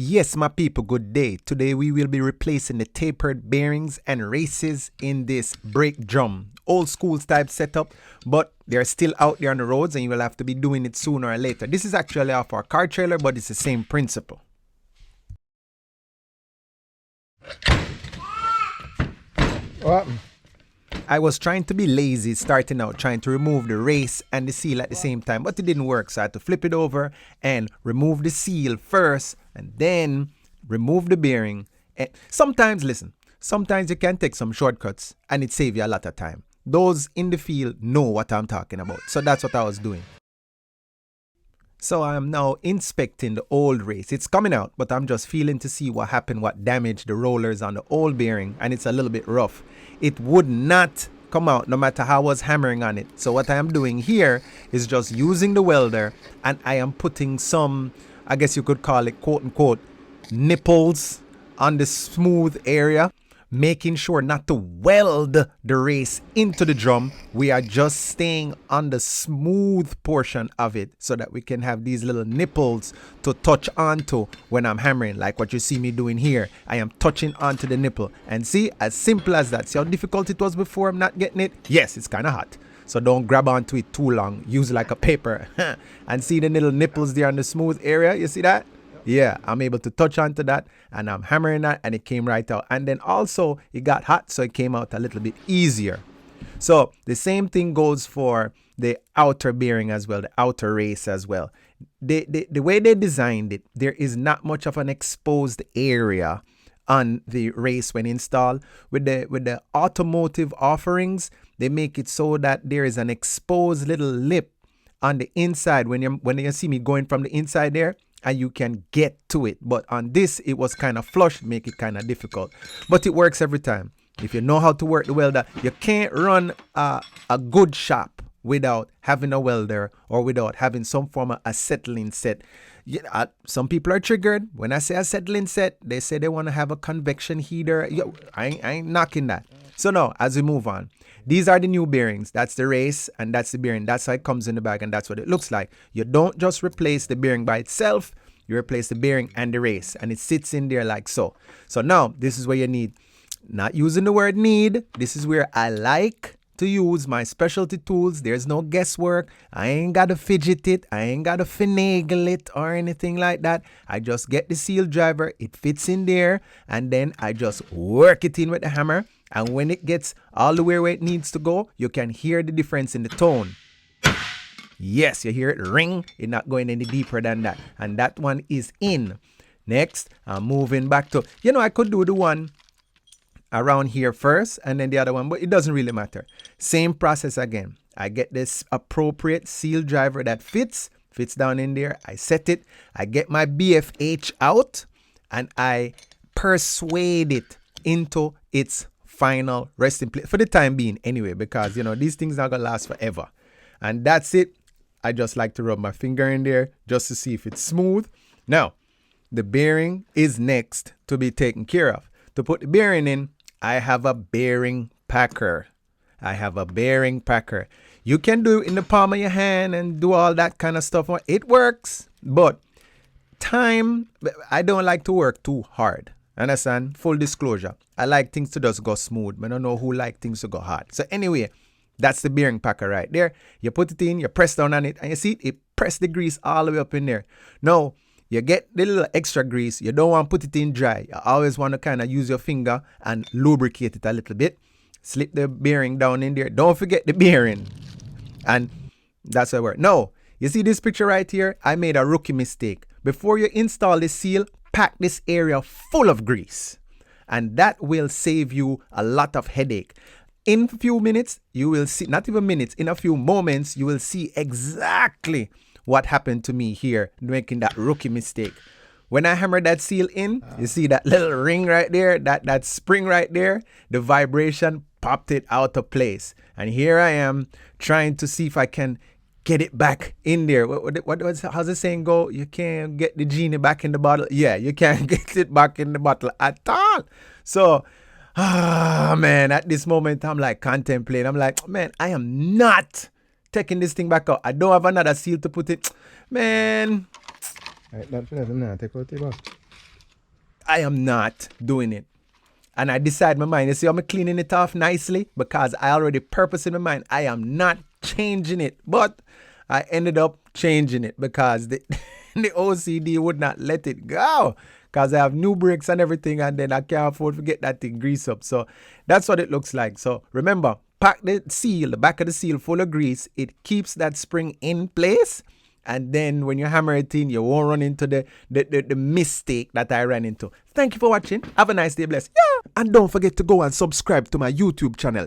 Yes, my people, good day. Today we will be replacing the tapered bearings and races in this brake drum. Old school type setup, but they're still out there on the roads and you will have to be doing it sooner or later. This is actually off our car trailer, but it's the same principle. What? I was trying to be lazy starting out, trying to remove the race and the seal at the same time, but it didn't work. So I had to flip it over and remove the seal first and then remove the bearing. And sometimes you can take some shortcuts and it saves you a lot of time. Those in the field know what I'm talking about. So that's what I was doing. So I am now inspecting the old race. It's coming out, but I'm just feeling to see what happened, what damaged the rollers on the old bearing, and it's a little bit rough. It would not come out no matter how I was hammering on it. So what I am doing here is just using the welder, and I am putting some, I guess you could call it quote unquote, nipples on the smooth area, making sure not to weld the race into the drum. We are just staying on the smooth portion of it so that we can have these little nipples to touch onto when I'm hammering, like what you see me doing here. I am touching onto the nipple. And see, as simple as that. See how difficult it was before I'm not getting it? Yes, it's kind of hot. So don't grab onto it too long. Use like a paper. And see the little nipples there on the smooth area? You see that? Yeah, I'm able to touch onto that and I'm hammering that and it came right out. And then also it got hot, so it came out a little bit easier. So the same thing goes for the outer bearing as well, the outer race as well. The way they designed it, there is not much of an exposed area on the race when installed. With the automotive offerings, they make it so that there is an exposed little lip on the inside when you see me going from the inside there, and you can get to it. But on this, it was kind of flush, make it kind of difficult. But it works every time. If you know how to work the welder, you can't run a good shop without having a welder or without having some form of acetylene set. Some people are triggered. When I say acetylene set, they say they want to have a convection heater. I ain't knocking that. So now, as we move on, these are the new bearings. That's the race and that's the bearing. That's how it comes in the bag and that's what it looks like. You don't just replace the bearing by itself. You replace the bearing and the race and it sits in there like so. So now this is where you need, not using the word need, this is where I like to use my specialty tools. There's no guesswork. I ain't got to fidget it. I ain't got to finagle it or anything like that. I just get the seal driver. It fits in there and then I just work it in with the hammer. And when it gets all the way where it needs to go, you can hear the difference in the tone. Yes, you hear it ring. It's not going any deeper than that. And that one is in. Next, I'm moving back to, I could do the one around here first and then the other one, but it doesn't really matter. Same process again. I get this appropriate seal driver that fits down in there. I set it. I get my BFH out and I persuade it into its final resting place for the time being anyway, because these things are gonna last forever. And that's it. I just like to rub my finger in there just to see if it's smooth. Now, the bearing is next to be taken care of. To put the bearing in, I have a bearing packer. You can do it in the palm of your hand and do all that kind of stuff. It works, but I don't like to work too hard. Understand? Full disclosure. I like things to just go smooth. I don't know who like things to go hard. So anyway, that's the bearing packer right there. You put it in, you press down on it, and you see it press the grease all the way up in there. Now, you get the little extra grease. You don't want to put it in dry. You always want to kind of use your finger and lubricate it a little bit. Slip the bearing down in there. Don't forget the bearing. And that's how it works. Now, you see this picture right here? I made a rookie mistake. Before you install the seal, pack this area full of grease. And that will save you a lot of headache. In a few minutes, you will see, not even minutes, in a few moments, you will see exactly what happened to me here, making that rookie mistake. When I hammered that seal in, you see that little ring right there, that spring right there, the vibration popped it out of place. And here I am trying to see if I can get it back in there. How's the saying go? You can't get the genie back in the bottle. Yeah, you can't get it back in the bottle at all. So, man, at this moment, I'm like contemplating. I'm like, man, I am not taking this thing back out. I don't have another seal to put it. Man. Right, that for now, take out the box. I am not doing it. And I decide my mind. You see, I'm cleaning it off nicely because I already purpose in my mind. I am not changing it. But I ended up changing it because the, the OCD would not let it go. Because I have new brakes and everything, and then I can't afford to get that thing greased up. So that's what it looks like. So remember, pack the seal, the back of the seal full of grease. It keeps that spring in place. And then when you hammer it in, you won't run into the mistake that I ran into. Thank you for watching. Have a nice day. Bless. Yeah. And don't forget to go and subscribe to my YouTube channel.